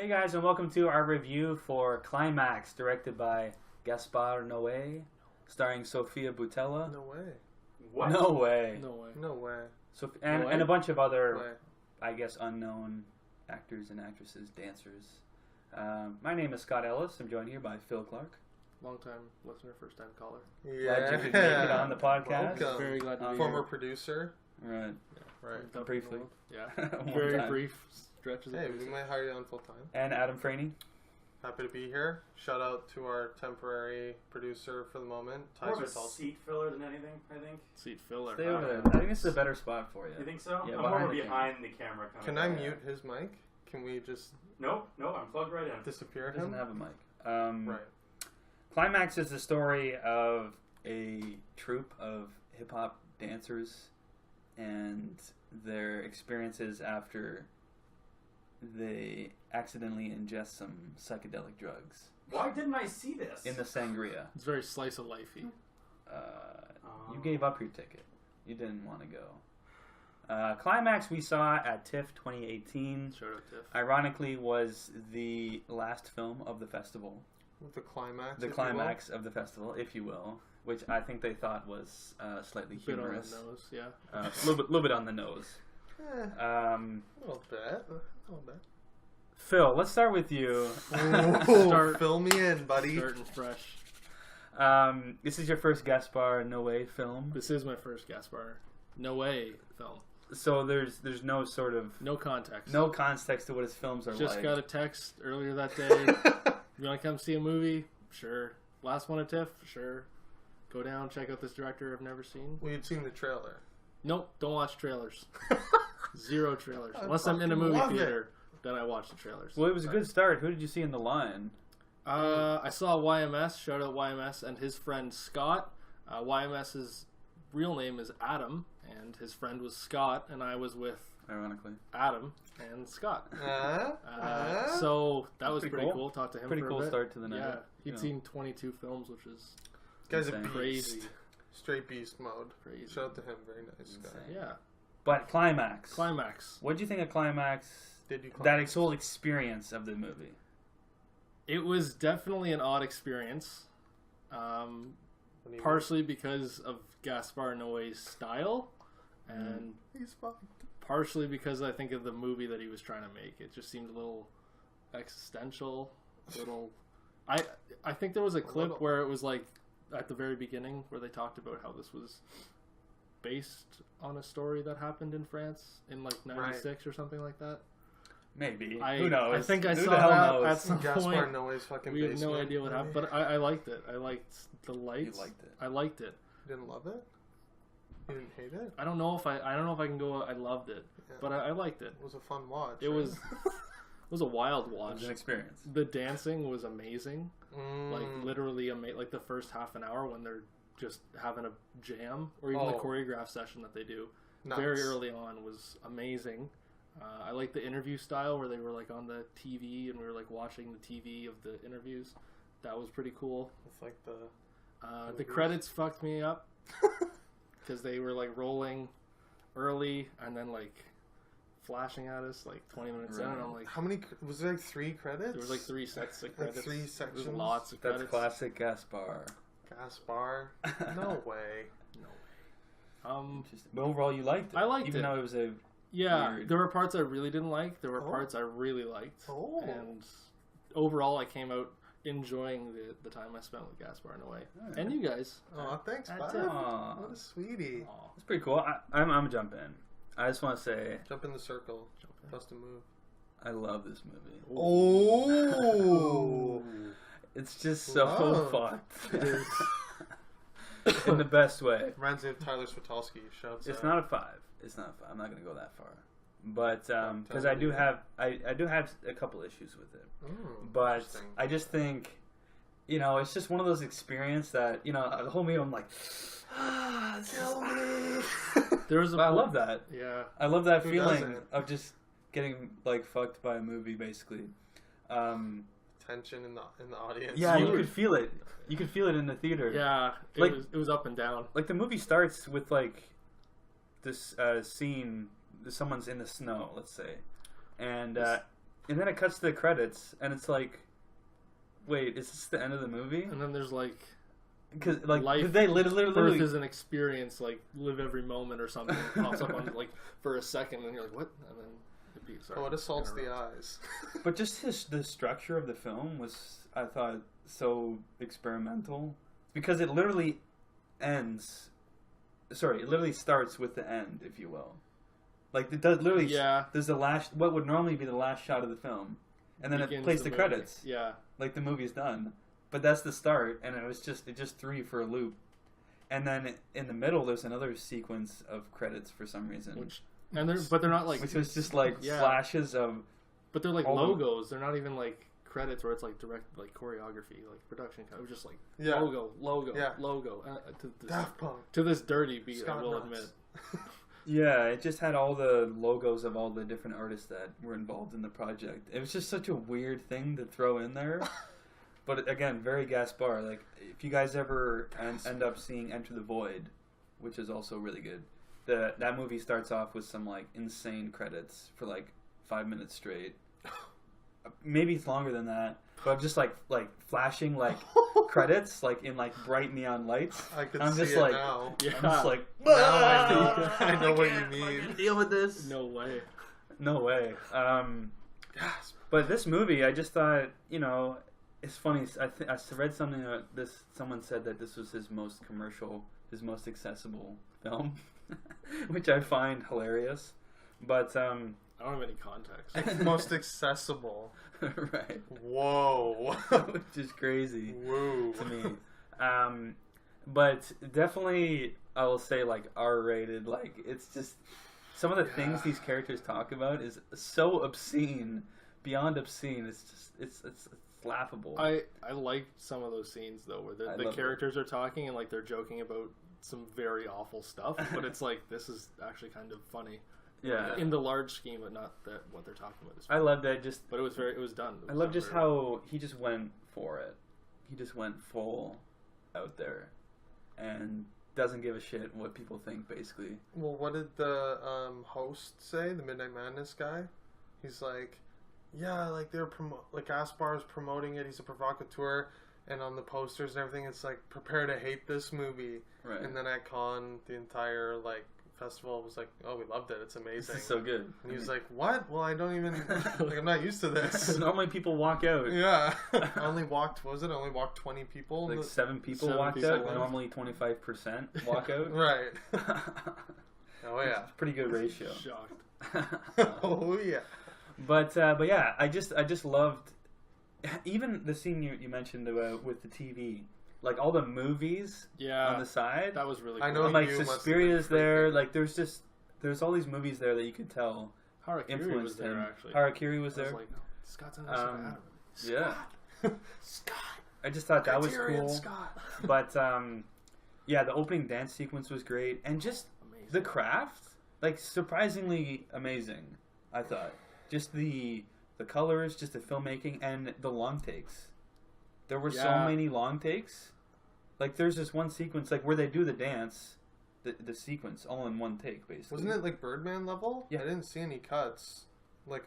Hey guys, and welcome to our review for Climax, directed by Gaspar Noé, starring Sofia Boutella. No way. What? No way. No way. No way. And a bunch of other, I guess, unknown actors and actresses, dancers. My name is Scott Ellis. I'm joined here by Phil Clark. Long-time listener, first-time caller. Yeah. Glad you could make it on the podcast. Welcome. Very glad to be Former here. Producer. Right. Yeah, right. Briefly. Yeah. Very brief stretches. Hey, we might hire you on full time. And Adam Franey. Happy to be here. Shout out to our temporary producer for the moment. More of a seat filler than anything, I think. Seat filler. Stay over there. I think this is a better spot for you. You think so? Yeah, I'm more behind the camera. Can I mute his mic? Can we just... Nope, I'm plugged right in. Disappear He him? doesn't have a mic. Right. Climax is the story of a troupe of hip-hop dancers and their experiences after they accidentally ingest some psychedelic drugs. Why didn't I see this? In the sangria. It's very slice of lifey. You gave up your ticket. You didn't want to go. Climax we saw at TIFF 2018. Shout out TIFF. Ironically, was the last film of the festival. The climax. The climax of the festival, if you will, which I think they thought was slightly humorous. Bit on the nose, yeah. A little bit on the nose. A little bit. Phil, let's start with you. Fill me in, buddy. Starting fresh. This is your first Gaspar Noé film. This is my first Gaspar Noé film. So there's no sort of... No context. No context to what his films are Just like. got a text earlier that day. You want to come see a movie? Sure. Last one at TIFF? Sure. Go down, check out this director I've never seen. Well, you'd seen the trailer. Nope, don't watch trailers. Zero trailers. Unless I'm in a movie theater, then I watch the trailers. Well, it was a good start. Who did you see in the line? I saw YMS, shout out YMS, and his friend Scott. YMS's real name is Adam, and his friend was Scott, and I was with... Ironically. Adam and Scott. So that was pretty cool. Talked to him pretty for cool a bit. Start to the night. Yeah, he'd seen 22 films, which is guy's a insane. Crazy. Straight beast mode. Crazy. Shout out to him. Very nice guy. Yeah. But Climax. What did you think of Climax? That whole experience of the movie. It was definitely an odd experience. Partially because of Gaspar Noé's style, and he's fucked. Partially because I think of the movie that he was trying to make. It just seemed a little existential. I think there was a clip where it was like at the very beginning where they talked about how this was based on a story that happened in France in like 96 or something like that. Maybe. Who knows? I think I Who saw the hell that knows? at some Gaspar point. Noé's fucking We have no idea what happened, but I liked it. I liked the lights. You liked it. I liked it. You didn't love it? You didn't hate it? I don't know if I can go. I loved it, but I liked it. It was a fun watch. It was. It was a wild watch. It was an experience. The dancing was amazing. Like literally like the first half an hour when they're just having a jam, or even the choreograph session that they do very early on was amazing. I like the interview style where they were like on the TV and we were like watching the TV of the interviews. That was pretty cool. It's like the credits fucked me up because they were like rolling early and then like flashing at us like 20 minutes in, and I'm like, how many was there? Like 3 credits? There was like 3 sets of credits. Like 3 sections. There was lots of credits. That's classic Gaspar. No way. But overall, you liked it. I liked even it. though it was a weird... There were parts I really didn't like. There were parts I really liked. And overall, I came out enjoying the time I spent with Gaspar Noé. And you guys. Oh, thanks, bud. What a sweetie. That's pretty cool. I'm gonna jump in. I just want to say... Jump in the circle. Bust a move. I love this movie. Oh! It's just so fucked. In the best way. Reminds me of Tyler Switolski. Shouts It's not a 5. It's not a 5. I'm not going to go that far. But, because I do have a couple issues with it. But I just think, it's just one of those experiences that, the whole movie I'm like, kill me! I love that. Yeah. I love that feeling of just getting, like, fucked by a movie, basically. Tension in the audience. Yeah, you could feel it. You could feel it in the theater. Yeah, it was up and down. Like, the movie starts with, like, this scene, someone's in the snow, let's say. And and then it cuts to the credits, and it's like, wait, is this the end of the movie? And then there's like, because like life, they literally birth is an experience, like live every moment or something. It pops up on like for a second, and you're like, what? And then it beats. Oh, it assaults the eyes. But just the structure of the film was, I thought, so experimental because it literally ends. Sorry, it literally starts with the end, if you will. Like it does literally. Yeah. There's the last, what would normally be the last shot of the film, and then it plays the credits. Yeah. Like the movie's done, but that's the start, and it just threw you for a loop. And then in the middle, there's another sequence of credits for some reason. But they're not like, which was just like flashes of. But they're like logos. They're not even like credits where it's like direct like choreography, like production. It was just like logo, logo. To this dirty beat, I will admit. Yeah, it just had all the logos of all the different artists that were involved in the project. It was just such a weird thing to throw in there. But again, very Gaspar. Like, if you guys ever end up seeing Enter the Void, which is also really good, that movie starts off with some like insane credits for like 5 minutes straight. Maybe it's longer than that, but just like flashing like credits like in like bright neon lights. I'm just like, now. Yeah. I'm just like, now I know what you mean. Deal with this. No way. Yes. But this movie, I just thought, it's funny. I read something that someone said that this was his most commercial, his most accessible film, which I find hilarious. But I don't have any context. Most accessible. Right. Whoa. Which is crazy. Whoa. To me. But definitely, I will say, like, R-rated. Like, it's just... Some of the things these characters talk about is so obscene. Beyond obscene. It's just... It's laughable. I like some of those scenes, though, where the characters are talking and, like, they're joking about some very awful stuff. But it's like, this is actually kind of funny. Yeah, in the large scheme, but not that what they're talking about. I love that. But it was done. I love just how he just went for it. He just went full out there, and doesn't give a shit what people think. Basically. Well, what did the host say? The Midnight Madness guy. He's like, yeah, like they're Gaspar's promoting it. He's a provocateur, and on the posters and everything, it's like prepare to hate this movie. Right. And then at Cannes, the entire festival was like, oh, we loved it, it's amazing, this is so good. And he was like, what? Well, I don't even I'm not used to this. Normally people walk out. Yeah. I only walked 20 people, like 7 people walked out. Normally 25% walk out. Right. Oh yeah, it's a pretty good ratio. Shocked. Oh yeah. But yeah, I just loved even the scene you mentioned about with the TV. Like all the movies on the side. That was really cool. I know, like Suspiria's there. Like there's all these movies there that you could tell Harakiri was there, actually. Harakiri was there. I was like, Scott's in there. Yeah. Scott. I just thought that was cool. Scott. But yeah, the opening dance sequence was great, and just amazing. The craft, like surprisingly amazing. I thought just the colors, just the filmmaking, and the long takes. There were so many long takes. Like, there's this one sequence, like, where they do the dance, the sequence, all in one take, basically. Wasn't it, like, Birdman level? Yeah. I didn't see any cuts. Like,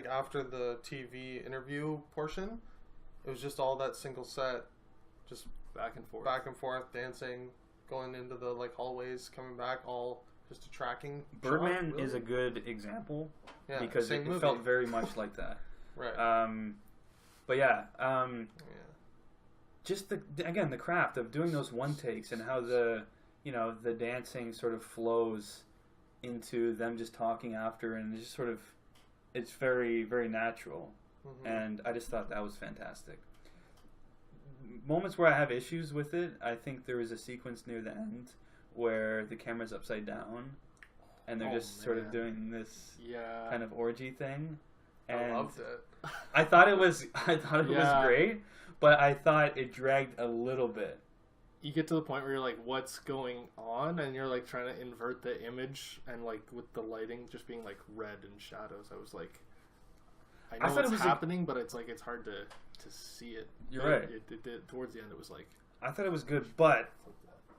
after the TV interview portion, it was just all that single set, just back and forth, dancing, going into the, like, hallways, coming back, all just a tracking Birdman shot, really? is a good example, yeah, because it felt very much like that. Right. But yeah, just the craft of doing those one takes and how the dancing sort of flows into them just talking after, and it's just sort of, it's very, very natural. Mm-hmm. And I just thought that was fantastic. Moments where I have issues with it, I think there is a sequence near the end where the camera's upside down and they're sort of doing this kind of orgy thing. And I loved it. I thought it was great, but I thought it dragged a little bit. You get to the point where you're like, what's going on? And you're like trying to invert the image, and like with the lighting just being like red and shadows, I was like, I know what's happening, but it's like it's hard to see it. You're right. It towards the end, it was like, I thought it was good, but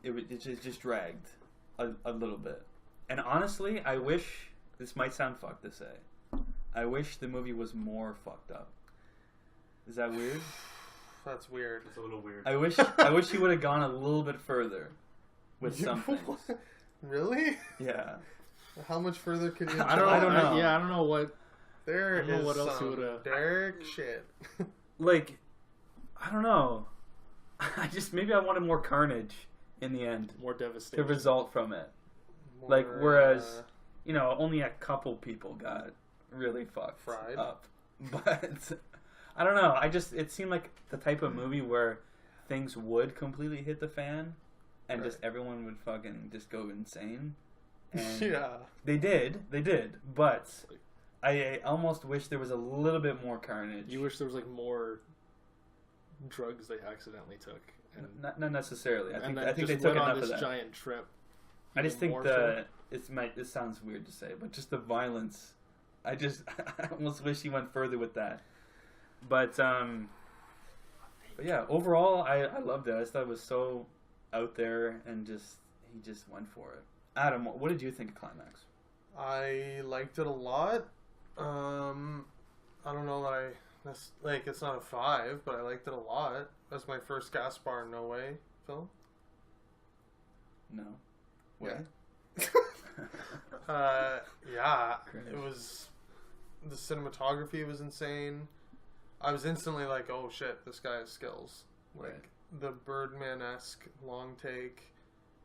it just dragged a little bit. And honestly, I wish, this might sound fucked to say, I wish the movie was more fucked up. Is that weird? That's weird. It's a little weird. I wish he would have gone a little bit further with some things. Really? Yeah. How much further could you? I don't know. I don't know what. There I don't know is what else some he would've- dark shit. Like, I don't know. Maybe I wanted more carnage in the end. More devastation. The result from it. More, Like, whereas, only a couple people got really fucked fried up. But, I don't know. It seemed like the type of movie where things would completely hit the fan and just everyone would fucking just go insane. And yeah. They did. But I almost wish there was a little bit more carnage. You wish there was like more drugs they accidentally took. And Not necessarally. I think they just took went on enough this of that. giant trip. I just think more it sounds weird to say, but just the violence. I almost wish he went further with that. But yeah, overall, I loved it. I just thought it was so out there, and he just went for it. Adam, what did you think of Climax? I liked it a lot. I don't know that it's not a 5, but I liked it a lot. That's my first Gaspar No Way film. No. Way? Yeah, Cringe. it was. The cinematography was insane. I was instantly like, "Oh shit, this guy has skills." Like the Birdman-esque long take,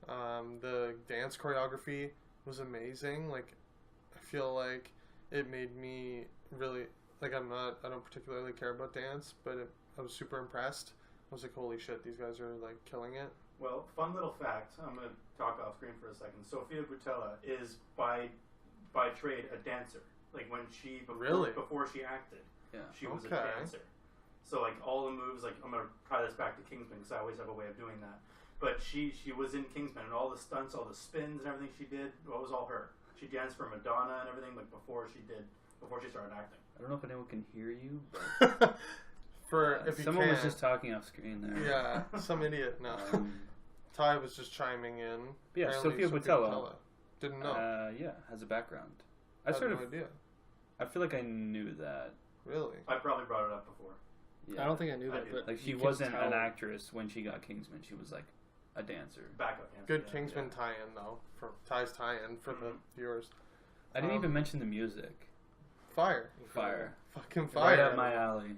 the dance choreography was amazing. Like, I feel like it made me really like. I don't particularly care about dance, but I was super impressed. I was like, "Holy shit, these guys are like killing it." Well, fun little fact. I'm going to talk off screen for a second. Sofia Boutella is by trade a dancer. Like when she before she acted, she was a dancer. So like all the moves, like I'm gonna tie this back to Kingsman because I always have a way of doing that. But she was in Kingsman and all the stunts, all the spins and everything she did, it was all her. She danced for Madonna and everything like before she started acting. I don't know if anyone can hear you, but If you someone was can. just talking off screen there. Yeah, some idiot. No, Ty was just chiming in. Yeah, Apparently Sofia Boutella. Didn't know. Yeah, has a background. I had no idea. I feel like I knew that. Really? I probably brought it up before. Yeah. I don't think I knew that, but like she you can wasn't tell. an actress when she got Kingsman. She was like a dancer. Backup dancer. Good Kingsman tie-in though, for Ty's tie-in for the viewers. I didn't even mention the music. Fire. Fucking fire. Right up my alley.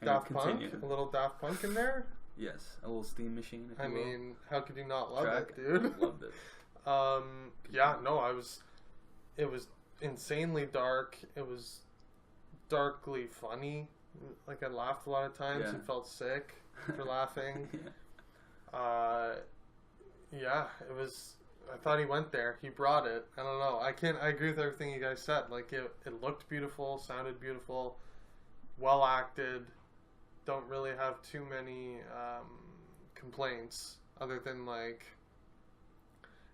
Daft Punk? Continue. A little Daft Punk in there? Yes, a little steam machine. If I you will. mean, how could you not love Track. it, dude? Loved it. It was insanely dark. It was darkly funny. Like I laughed a lot of times and felt sick for laughing. It was. I thought he went there. He brought it. I don't know. I agree with everything you guys said. Like it looked beautiful, sounded beautiful, well acted. Don't really have too many complaints other than like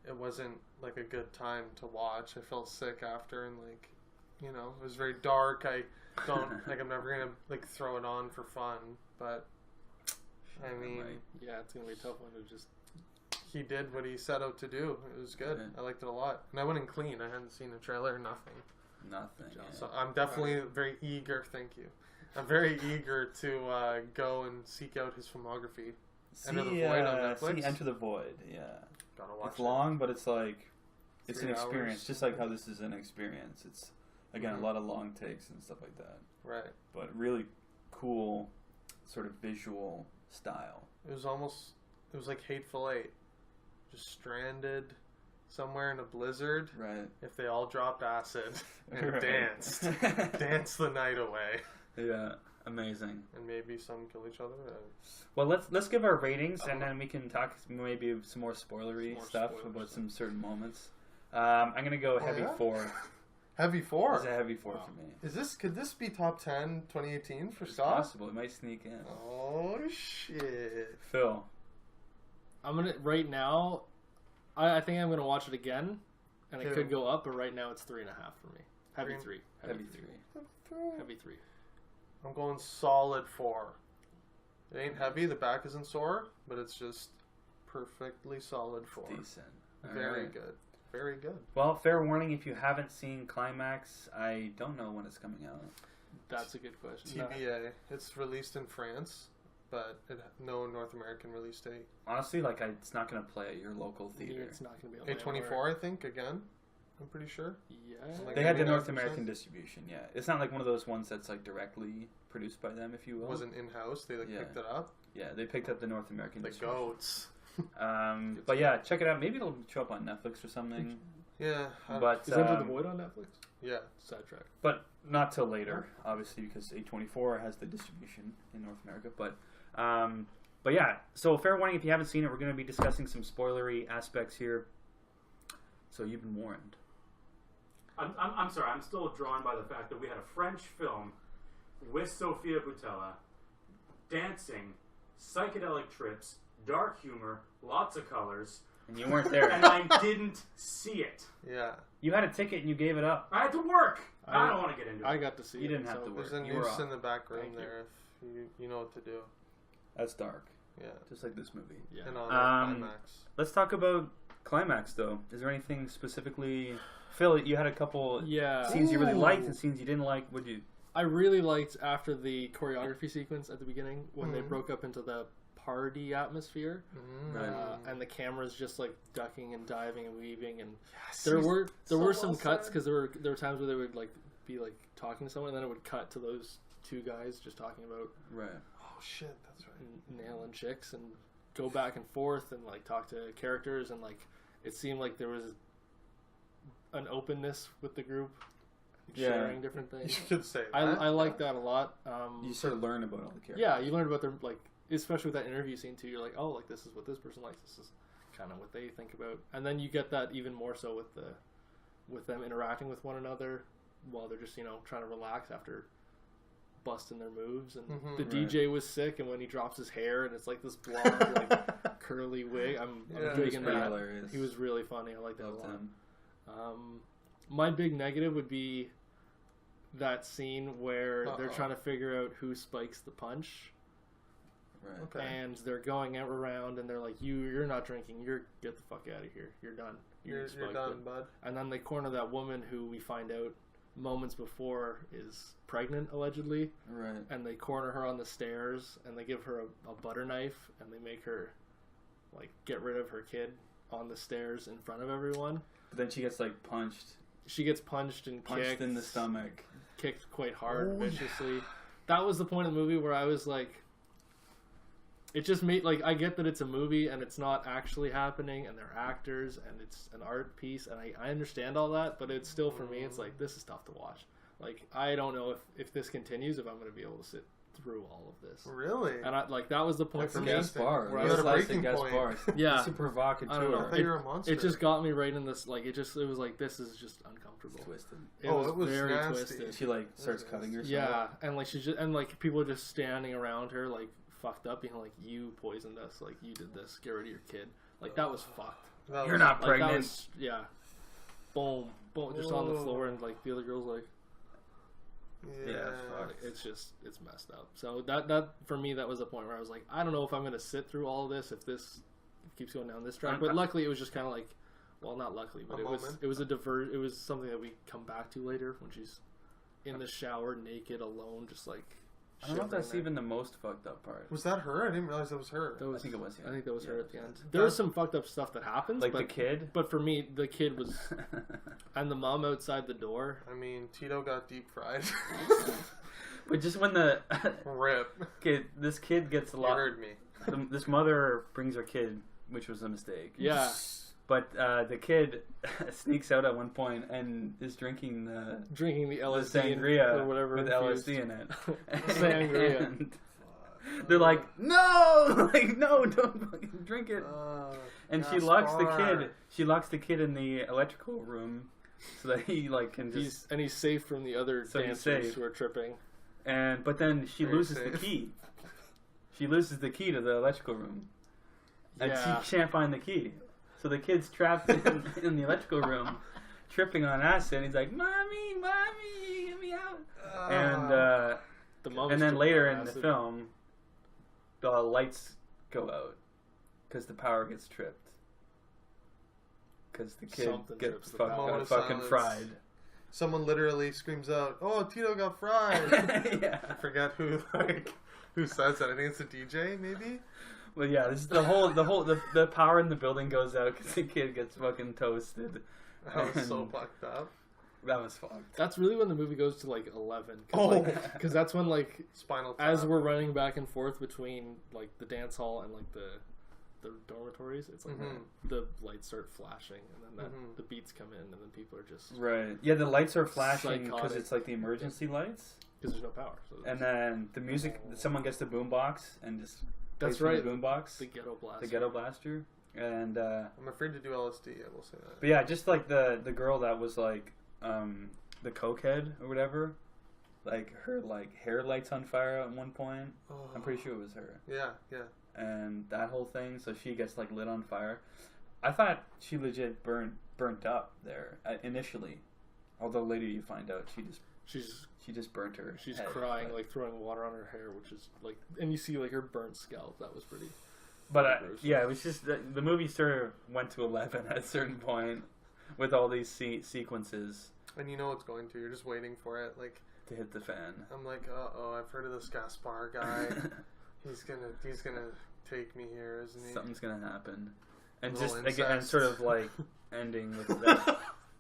it wasn't like a good time to watch. I felt sick after and like it was very dark. I don't like I'm never gonna like throw it on for fun, but I mean it's gonna be a tough one to just. He did what he set out to do. It was good. I liked it a lot, and I went in clean. I hadn't seen a trailer, nothing. So I'm definitely very eager. Thank you. I'm very eager to go and seek out his filmography. Enter the Void on Netflix. Enter the Void. Yeah, gotta watch it's long, but it's like it's 3 an experience, hours. just like how this is an experience. It's again a lot of long takes and stuff like that. Right. But really cool, sort of visual style. It was like Hateful Eight, just stranded somewhere in a blizzard. Right. If they all dropped acid and danced the night away. Yeah, amazing. And maybe some kill each other. Well, let's give our ratings, and then we can talk maybe some more spoilery stuff about some certain moments. I'm gonna go heavy 4. Heavy 4. It's a heavy 4 for me. Could this be top 10 2018 for It's Scott? possible. It might sneak in. Oh shit. Phil. I'm gonna right now. I think I'm gonna watch it again, and it could go up, but right now it's 3.5 for me. Heavy 3. Heavy 3. Heavy 3. I'm going solid 4. It ain't heavy. The back isn't sore, but it's just perfectly solid 4. Decent. Very good. very good. Well, fair warning, if you haven't seen Climax, I don't know when it's coming out. That's a good question. TBA. It's released in France, but no North American release date. Honestly, it's not going to play at your local theater. It's not going to be on A24, I think, again. I'm pretty sure. Yeah. They had the North American distribution, yeah. It's not like one of those ones that's directly produced by them, if you will. It wasn't in-house. They picked it up. Yeah, they picked up the North American distribution. The goats. But yeah, check it out. Maybe it'll show up on Netflix or something. Yeah. But is Enter the Void on Netflix? Yeah. Sidetrack. But not till later, obviously, because A24 has the distribution in North America. But yeah, so fair warning, if you haven't seen it, we're going to be discussing some spoilery aspects here. So you've been warned. I'm sorry, I'm still drawn by the fact that we had a French film with Sofia Boutella, dancing, psychedelic trips, dark humor, lots of colors. And you weren't there. And I didn't see it. Yeah. You had a ticket and you gave it up. I had to work. I don't want to get into it. I got to see it. You didn't have to work. There's a noose in the back room there if you know what to do. That's dark. Yeah. Just like this movie. Yeah. And all Climax. Let's talk about Climax, though. Is there anything specifically... Phil, you had a couple scenes you really liked and scenes you didn't like. What did you... I really liked after the choreography sequence at the beginning when they broke up into the party atmosphere, and the camera's just ducking and diving and weaving, and there were some cuts because there were times where they would be talking to someone, and then it would cut to those two guys just talking about oh shit, that's right, nailing chicks, and go back and forth and talk to characters, and it seemed like there was an openness with the group, sharing different things. You could say that. I like that a lot. You sort of learn about all the characters. Yeah, you learn about their especially with that interview scene too. You're like, oh, this is what this person likes. This is kind of what they think about, and then you get that even more so with them interacting with one another while they're just trying to relax after busting their moves. And the DJ was sick, and when he drops his hair and it's this blonde curly wig, I'm digging that. Hilarious. He was really funny. I like that a lot. My big negative would be that scene where they're trying to figure out who spikes the punch. Right. Okay. And they're going around and they're like, you're not drinking. Get the fuck out of here. You're done. You're done, bud. And then they corner that woman who we find out moments before is pregnant, allegedly. Right. And they corner her on the stairs and they give her a butter knife and they make her get rid of her kid on the stairs in front of everyone. But then she gets punched. She gets punched and kicked in the stomach. Kicked quite hard, viciously. Yeah. That was the point of the movie where I was like, it just made I get that it's a movie and it's not actually happening and they're actors and it's an art piece and I understand all that, but it's still, for me, it's this is tough to watch. I don't know if this continues, if I'm going to be able to sit through all of this. Really? And that was the point for me. Guest bar. Where I was breaking point. Bars. Yeah. It's a provocateur. I don't know. You're a monster. It just got me right in this. It was this is just uncomfortable. It's twisted. It was very nasty. twisted. She starts cutting herself. Yeah, and she's just people are just standing around her fucked up, being you poisoned us, you did this, get rid of your kid. That was fucked. You're not pregnant. Yeah. Boom, just on the floor, and the other girl's yeah, it's messed up. So that for me, that was the point where I was I don't know if I'm going to sit through all of this if this keeps going down this track. But luckily, it was just kind of well, not luckily, but it was something that we come back to later when she's in the shower naked alone, just I don't know if that's even the most fucked up part. Was that her? I didn't realize it was her. I think it was. Yeah. I think that was her at the end. There was some fucked up stuff that happens, the kid. But for me, the kid was, and the mom outside the door. I mean, Tito got deep fried. But just when the rip, this kid gets a lot. You heard me. This mother brings her kid, which was a mistake. Yeah. But the kid sneaks out at one point and is drinking the LSD sangria or whatever with LSD in it. Sangria. And they're like, no, no, don't fucking drink it. And she locks the kid. She locks the kid in the electrical room so that he can just. He's safe from the other dancers who are tripping. But then she loses the key. She loses the key to the electrical room, and she can't find the key. So the kid's trapped in the electrical room, tripping on acid. And he's like, "Mommy, get me out!" And then later in the film, the lights go out because the power gets tripped. because the kid gets fucking fried. Someone literally screams out, "Oh, Tito got fried!" Yeah. I forget who says that. I think it's the DJ, maybe. Well, yeah, this is the power in the building goes out because the kid gets fucking toasted. That was so fucked up. That was fucked. That's really when the movie goes to like 11. Because that's when like Spinal Tap. As we're running back and forth between like the dance hall and like the dormitories, it's like the lights start flashing and then the beats come in and then people are just right. Yeah, the lights are flashing because it's like the emergency lights. Because there's no power. So and then the music, someone gets the boombox and just that's right, the boombox, the ghetto blaster, and I'm afraid to do LSD. I will say that. But yeah, just like the girl that was like the cokehead or whatever, like her like hair lights on fire at one point. Oh. I'm pretty sure it was her. Yeah. And that whole thing, so she gets like lit on fire. I thought she legit burnt up there initially, although later you find out she just burnt her. She's head, crying, like throwing water on her hair, which is like, and you see like her burnt scalp. That was pretty. But yeah, it was just the movie sort of went to 11 at a certain point with all these sequences. And you know it's going to. You're just waiting for it, like to hit the fan. I'm like, I've heard of this Gaspar guy. He's gonna take me here, isn't he? Something's gonna happen, and just again, sort of like ending with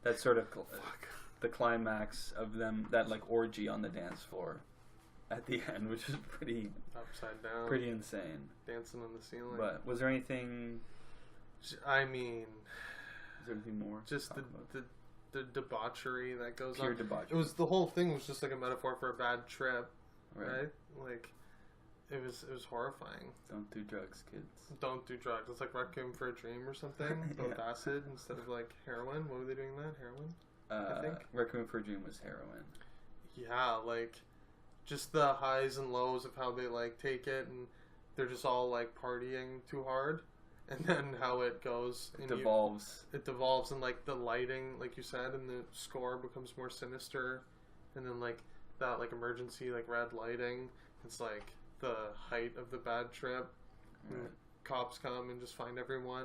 that sort of the climax of them, that like orgy on the dance floor at the end, which is pretty upside down, pretty insane, dancing on the ceiling. But was there anything? I mean, is there anything more? Just the debauchery that goes Pure on. Debauchery. It was the whole thing was just like a metaphor for a bad trip, right? Like. It was horrifying. Don't do drugs, kids. Don't do drugs. It's like Requiem for a Dream or something. With acid instead of like heroin. What were they doing that? Heroin? I think. Requiem for a Dream was heroin. Yeah, like just the highs and lows of how they like take it, and they're just all like partying too hard, and then how it goes. It devolves. It devolves, and like the lighting, like you said, and the score becomes more sinister, and then like that like emergency like red lighting. It's like the height of the bad trip. Right. Cops come and just find everyone.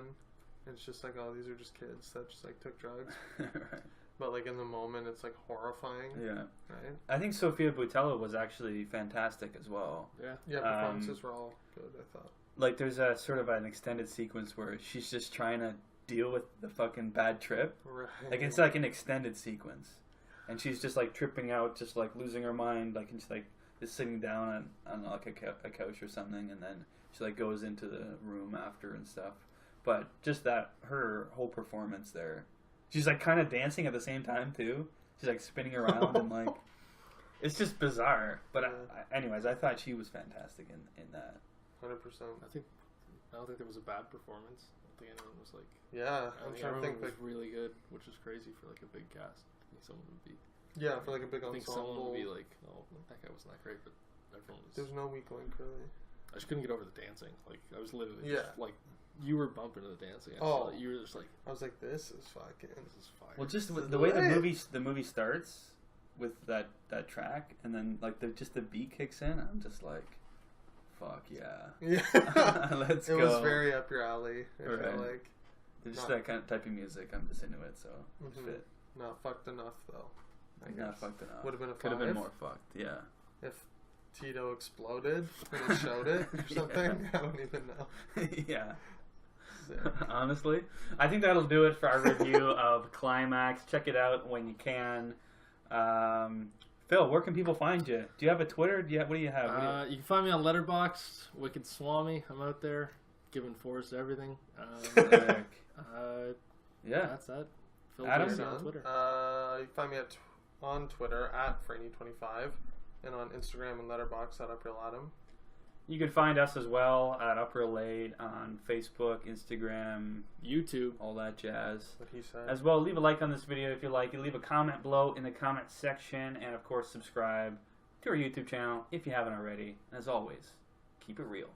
And it's just like, oh, these are just kids that just like took drugs. Right. But like in the moment, it's like horrifying. Yeah. Right. I think Sofia Boutella was actually fantastic as well. Yeah. Yeah. Performances were all good, I thought. Like there's a sort of an extended sequence where she's just trying to deal with the fucking bad trip. Right. Like it's like an extended sequence, and she's just like tripping out, just like losing her mind, like and she's like. Is sitting down on like a couch or something, and then she like goes into the room after and stuff. But just that, her whole performance there, she's like kind of dancing at the same time too. She's like spinning around and like it's just bizarre. But anyways, I thought she was fantastic in that. 100%. I don't think there was a bad performance. I don't think anyone was like. Yeah, I'm trying to think. Was really good, which is crazy for like a big cast. I think someone would be. Yeah, for like a big ensemble. I think someone would be like, oh, that guy wasn't that great, but everyone was. There's no weak link, really. I just couldn't get over the dancing. Like, I was literally just, like, you were bumping to the dancing. You were just like. I was like, this is fucking. This is fire. Well, just the way the movie starts with that track, and then, like, just the beat kicks in, I'm just like, fuck yeah. Yeah. Let's go. It was very up your alley, I feel like. Just that kind of type of music, I'm just into it, so it fit. Not fucked enough, though. Not fucked enough. Would have been a 5. Could have been more fucked, yeah. If Tito exploded and he showed it or something, I don't even know. Yeah. Honestly, I think that'll do it for our review of Climax. Check it out when you can. Phil, where can people find you? Do you have a Twitter? What do you have? You can find me on Letterboxd, Wicked Swami. I'm out there giving 4s to everything. Yeah, that's that. Phil Adam on Twitter. You can find me on Twitter at Franny25 and on Instagram and Letterboxd at UpRealAdam. You can find us as well at UpRealAid on Facebook, Instagram, YouTube, all that jazz. What he said. As well, leave a like on this video if you like it. Leave a comment below in the comment section, and of course, subscribe to our YouTube channel if you haven't already. And as always, keep it real.